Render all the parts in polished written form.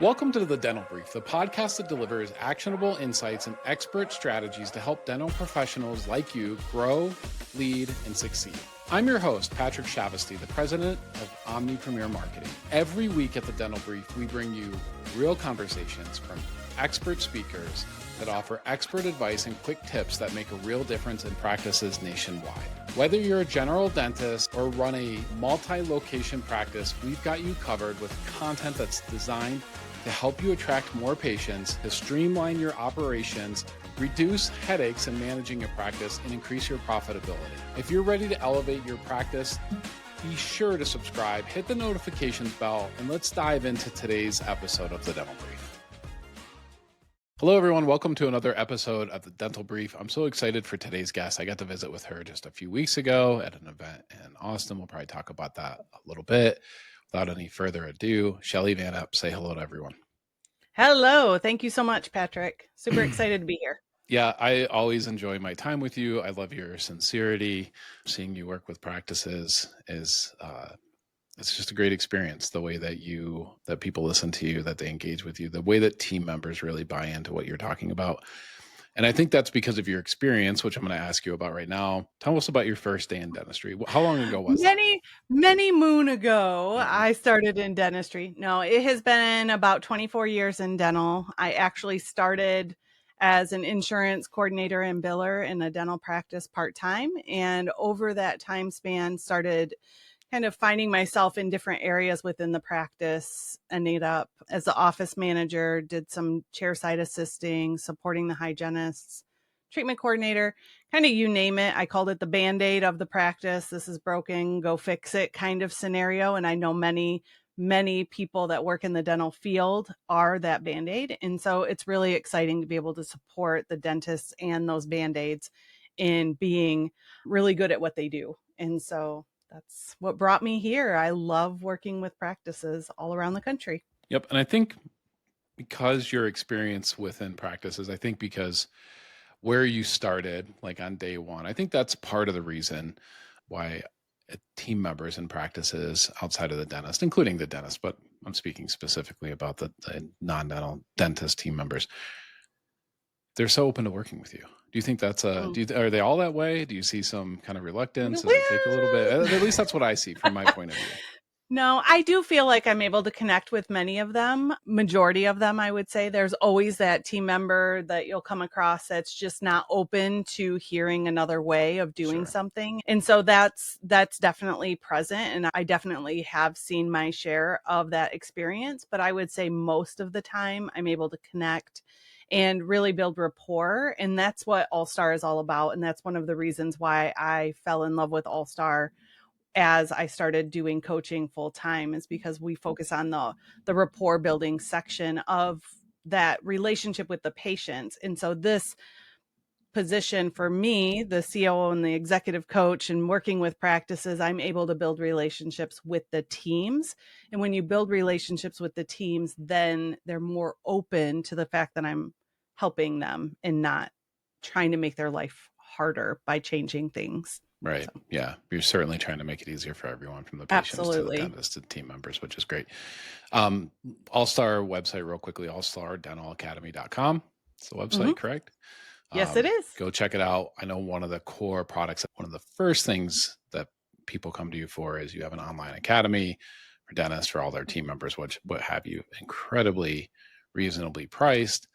Welcome to The Dental Brief, the podcast that delivers actionable insights and expert strategies to help dental professionals like you grow, lead, and succeed. I'm your host, Patrick Shavasty, the president of Omni Premier Marketing. Every week at The Dental Brief, we bring you real conversations from expert speakers that offer expert advice and quick tips that make a real difference in practices nationwide. Whether you're a general dentist or run a multi-location practice, we've got you covered with content that's designed to help you attract more patients, to streamline your operations, reduce headaches in managing your practice, and increase your profitability. If you're ready to elevate your practice, be sure to subscribe, hit the notifications bell, and let's dive into today's episode of The Dental Brief. Hello, everyone. Welcome to another episode of The Dental Brief. I'm so excited for today's guest. I got to visit with her just a few weeks ago at an event in Austin. We'll probably talk about that a little bit. Without any further ado, Shelly VanEpps, say hello to everyone. Hello. Thank you so much, Patrick. Super excited to be here. Yeah, I always enjoy my time with you. I love your sincerity. Seeing you work with practices is it's just a great experience. The way that people listen to you, that they engage with you, the way that team members really buy into what you're talking about. And I think that's because of your experience, which I'm going to ask you about right now. Tell us about your first day in dentistry. How long ago was that? Many moon ago, I started in dentistry. No, it has been about 24 years in dental. I actually started as an insurance coordinator and biller in a dental practice part-time. And over that time span, started kind of finding myself in different areas within the practice. Ended up as the office manager, did some chairside assisting, supporting the hygienists, treatment coordinator, kind of you name it. I called it the Band-Aid of the practice. This is broken, go fix it kind of scenario. And I know many people that work in the dental field are that Band-Aid. And so it's really exciting to be able to support the dentists and those Band-Aids in being really good at what they do. And so that's what brought me here. I love working with practices all around the country. Yep. And I think because your experience within practices, I think because where you started, like on day one, I think that's part of the reason why team members in practices outside of the dentist, including the dentist, but I'm speaking specifically about the non-dental dentist team members, they're so open to working with you. Do you think that's are they all that way? Do you see some kind of reluctance? Does it take a little bit? At least that's what I see from my point of view. No, I do feel like I'm able to connect with many of them. Majority of them, I would say. There's always that team member that you'll come across that's just not open to hearing another way of doing something. And so that's definitely present. And I definitely have seen my share of that experience. But I would say most of the time I'm able to connect and really build rapport. And that's what Allstar is all about. And that's one of the reasons why I fell in love with Allstar as I started doing coaching full time, is because we focus on the rapport building section of that relationship with the patients. And so this position for me, the COO and the executive coach and working with practices, I'm able to build relationships with the teams. And when you build relationships with the teams, then they're more open to the fact that I'm helping them and not trying to make their life harder by changing things. Right. So. Yeah. You're certainly trying to make it easier for everyone, from the patients to the dentist to the team members, which is great. Allstar website real quickly, allstardentalacademy.com. It's the website, correct? Yes, it is. Go check it out. I know one of the core products, one of the first things that people come to you for is you have an online academy for dentists, for all their team members, what have you, incredibly reasonably priced.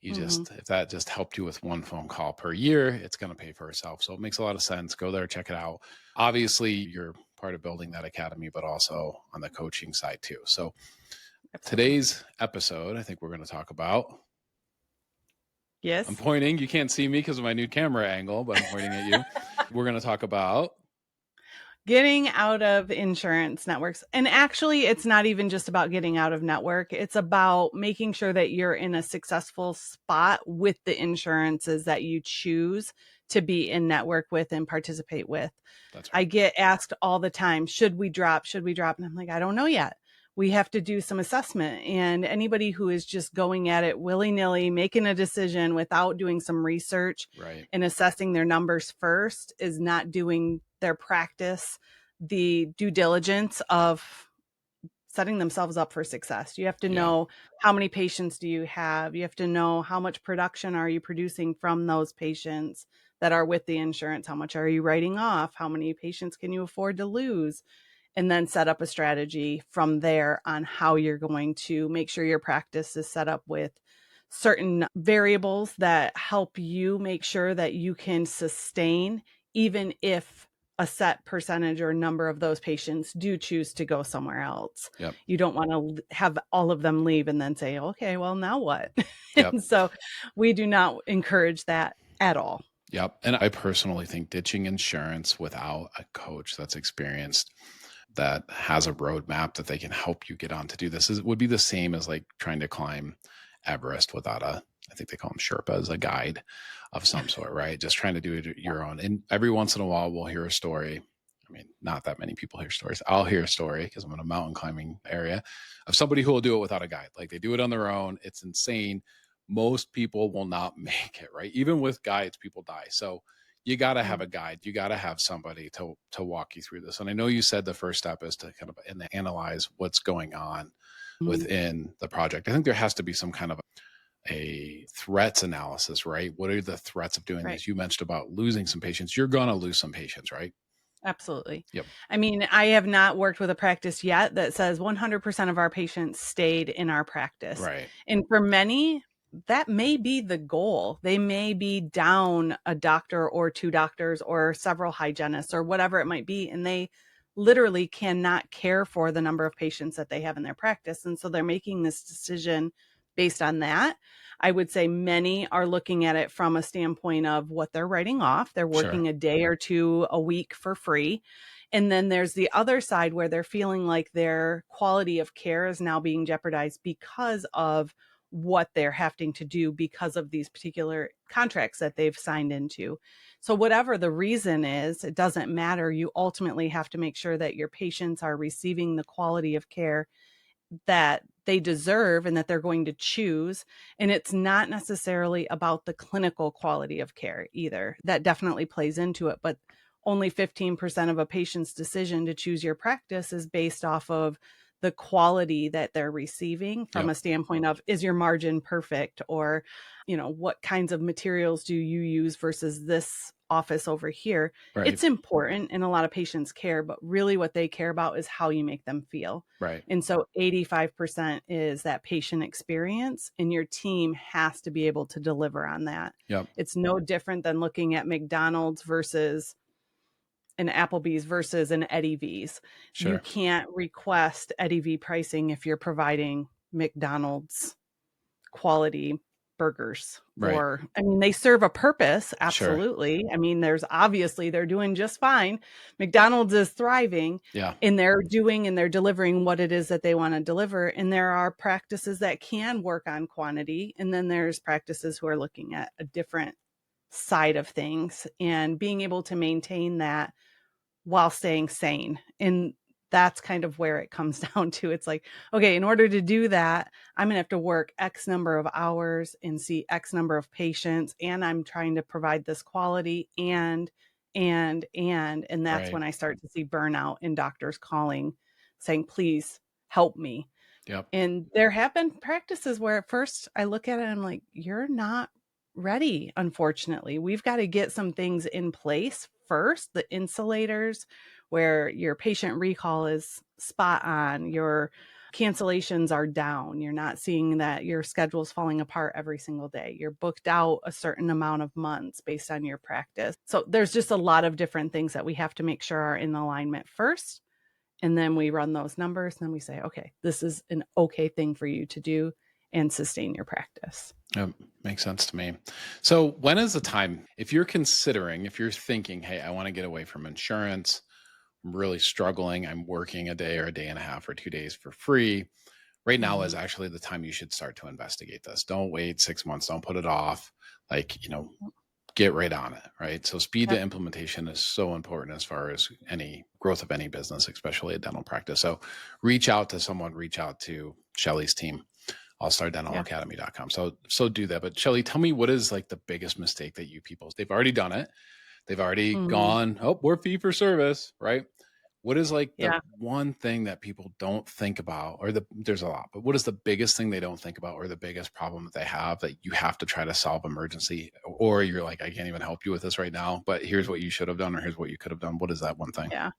You just, if that just helped you with one phone call per year, it's going to pay for itself. So it makes a lot of sense. Go there, check it out. Obviously, you're part of building that academy, but also on the coaching side too. So today's episode, I think we're going to talk about. Yes. I'm pointing. You can't see me because of my new camera angle, but I'm pointing at you. We're going to talk about getting out of insurance networks. And actually, it's not even just about getting out of network. It's about making sure that you're in a successful spot with the insurances that you choose to be in network with and participate with. That's right. I get asked all the time, should we drop? And I'm like, I don't know yet. We have to do some assessment. And anybody who is just going at it willy-nilly, making a decision without doing some research and assessing their numbers first, is not doing their practice the due diligence of setting themselves up for success. You have to Yeah. know how many patients do you have. You have to know how much production are you producing from those patients that are with the insurance. How much are you writing off? How many patients can you afford to lose? And then set up a strategy from there on how you're going to make sure your practice is set up with certain variables that help you make sure that you can sustain, even if a set percentage or number of those patients do choose to go somewhere else. Yep. You don't want to have all of them leave and then say, okay, well, now what? Yep. And so we do not encourage that at all. Yep. And I personally think ditching insurance without a coach that's experienced, that has a roadmap that they can help you get on to do this, would be the same as like trying to climb Everest without I think they call them Sherpas, a guide of some sort, right? Just trying to do it your own. And every once in a while, we'll hear a story. I mean, not that many people hear stories. I'll hear a story because I'm in a mountain climbing area of somebody who will do it without a guide. Like they do it on their own. It's insane. Most people will not make it, right? Even with guides, people die. So you got to have a guide. You got to have somebody to walk you through this. And I know you said the first step is to kind of analyze what's going on within the project. I think there has to be some kind of a threats analysis, right? What are the threats of doing this? You mentioned about losing some patients. You're going to lose some patients, right? Absolutely. Yep. I mean, I have not worked with a practice yet that says 100% of our patients stayed in our practice. Right. And for many, that may be the goal. They may be down a doctor or two doctors or several hygienists or whatever it might be. And they literally cannot care for the number of patients that they have in their practice. And so they're making this decision based on that. I would say many are looking at it from a standpoint of what they're writing off. They're working a day or two a week for free. And then there's the other side where they're feeling like their quality of care is now being jeopardized because of what they're having to do because of these particular contracts that they've signed into. So whatever the reason is, it doesn't matter. You ultimately have to make sure that your patients are receiving the quality of care that they deserve and that they're going to choose. And it's not necessarily about the clinical quality of care either. That definitely plays into it, but only 15% of a patient's decision to choose your practice is based off of the quality that they're receiving from a standpoint of, is your margin perfect? Or, what kinds of materials do you use versus this office over here? Right. It's important and a lot of patients care, but really what they care about is how you make them feel. Right. And so 85% is that patient experience, and your team has to be able to deliver on that. Yep. It's no different than looking at McDonald's versus an Applebee's versus an Eddie V's. Sure. You can't request Eddie V pricing if you're providing McDonald's quality burgers. Right. Or, I mean, they serve a purpose. Absolutely. Sure. I mean, they're doing just fine. McDonald's is thriving. Yeah. And they're doing and they're delivering what it is that they want to deliver. And there are practices that can work on quantity. And then there's practices who are looking at a different side of things and being able to maintain that while staying sane. And that's kind of where it comes down to. It's like, okay, in order to do that, I'm going to have to work X number of hours and see X number of patients. And I'm trying to provide this quality and that's when I start to see burnout and doctors calling saying, please help me. Yep. And there have been practices where at first I look at it and I'm like, you're not ready. Unfortunately, we've got to get some things in place first, the insulators, where your patient recall is spot on, your cancellations are down, you're not seeing that your schedule's falling apart every single day, you're booked out a certain amount of months based on your practice. So there's just a lot of different things that we have to make sure are in alignment first. And then we run those numbers and then we say, okay, this is an okay thing for you to do and sustain your practice. Makes sense to me. So when is the time, if you're thinking, hey, I want to get away from insurance, I'm really struggling, I'm working a day or a day and a half or 2 days for free, right now is actually the time you should start to investigate this. Don't wait 6 months, don't put it off. Get right on it, right? So speed to implementation is so important as far as any growth of any business, especially a dental practice. So reach out to Shelly's team, allstardentalacademy.com. So do that. But Shelly, tell me, what is like the biggest mistake that they've already done it. They've already gone, we're fee for service, right? What is like the Yeah. one thing that people don't think about, or there's a lot, but what is the biggest thing they don't think about, or the biggest problem that they have that you have to try to solve emergency, or you're like, I can't even help you with this right now, but here's what you should have done, or here's what you could have done. What is that one thing? Yeah.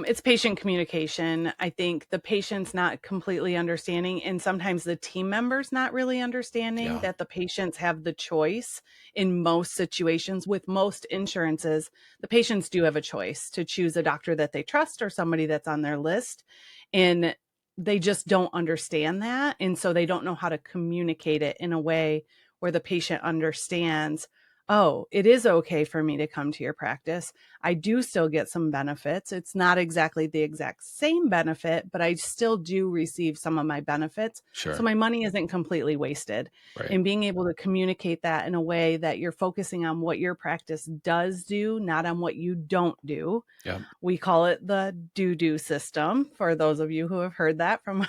It's patient communication. I think the patient's not completely understanding, and sometimes the team members not really understanding Yeah, that the patients have the choice in most situations. With most insurances, the patients do have a choice to choose a doctor that they trust or somebody that's on their list. And they just don't understand that. And so they don't know how to communicate it in a way where the patient understands, oh, it is okay for me to come to your practice. I do still get some benefits. It's not exactly the exact same benefit, but I still do receive some of my benefits. So sure. my money isn't completely wasted. Right. And being able to communicate that in a way that you're focusing on what your practice does do, not on what you don't do. Yeah. We call it the do system, for those of you who have heard that from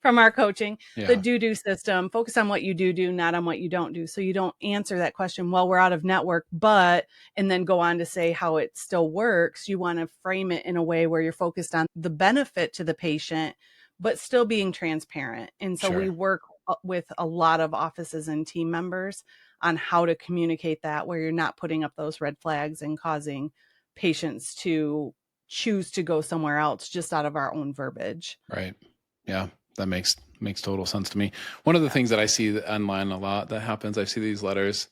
our coaching. The Yeah. do system, focus on what you do, not on what you don't do. So you don't answer that question, well, we're out of network, but, and then go on to say how it still works. You want to frame it in a way where you're focused on the benefit to the patient, but still being transparent. And so we Sure. work with a lot of offices and team members on how to communicate that, where you're not putting up those red flags and causing patients to choose to go somewhere else just out of our own verbiage. Right. Yeah. That makes total sense to me. One of the Yeah. things that I see online a lot that happens, I see these letters.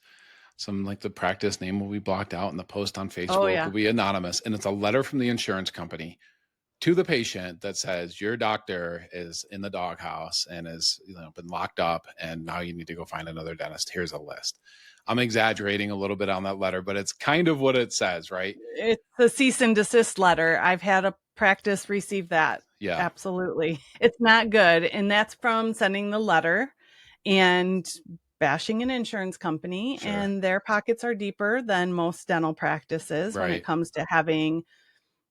Some like the practice name will be blocked out and the post on Oh, Facebook yeah. will be anonymous. And it's a letter from the insurance company to the patient that says your doctor is in the doghouse and has been locked up, and now you need to go find another dentist. Here's a list. I'm exaggerating a little bit on that letter, but it's kind of what it says, right? It's a cease and desist letter. I've had a practice receive that. Yeah, Absolutely. It's not good. And that's from sending the letter and bashing an insurance company. sure. And their pockets are deeper than most dental practices when it Right. comes to having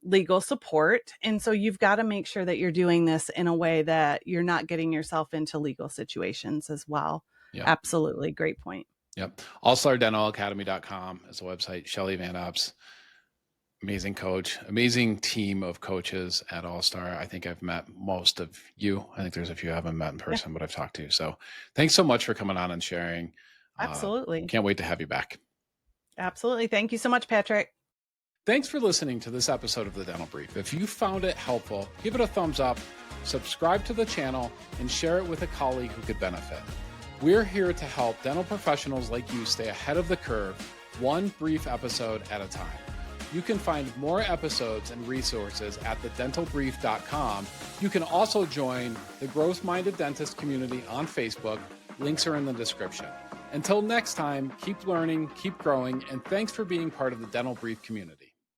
legal support. And so you've got to make sure that you're doing this in a way that you're not getting yourself into legal situations as well. Yep. Absolutely. Great point. Yep. AllstarDentalAcademy.com is a website. Shelly VanEpps, amazing coach, amazing team of coaches at Allstar. I think I've met most of you. I think there's a few I haven't met in Yeah, person, but I've talked to. So thanks so much for coming on and sharing. absolutely. Can't wait to have you back. Absolutely. Thank you so much, Patrick. Thanks for listening to this episode of the Dental Brief. If you found it helpful, give it a thumbs up, subscribe to the channel, and share it with a colleague who could benefit. We're here to help dental professionals like you stay ahead of the curve, one brief episode at a time. You can find more episodes and resources at thedentalbrief.com. You can also join the Growth-Minded Dentist community on Facebook. Links are in the description. Until next time, keep learning, keep growing, and thanks for being part of the Dental Brief community.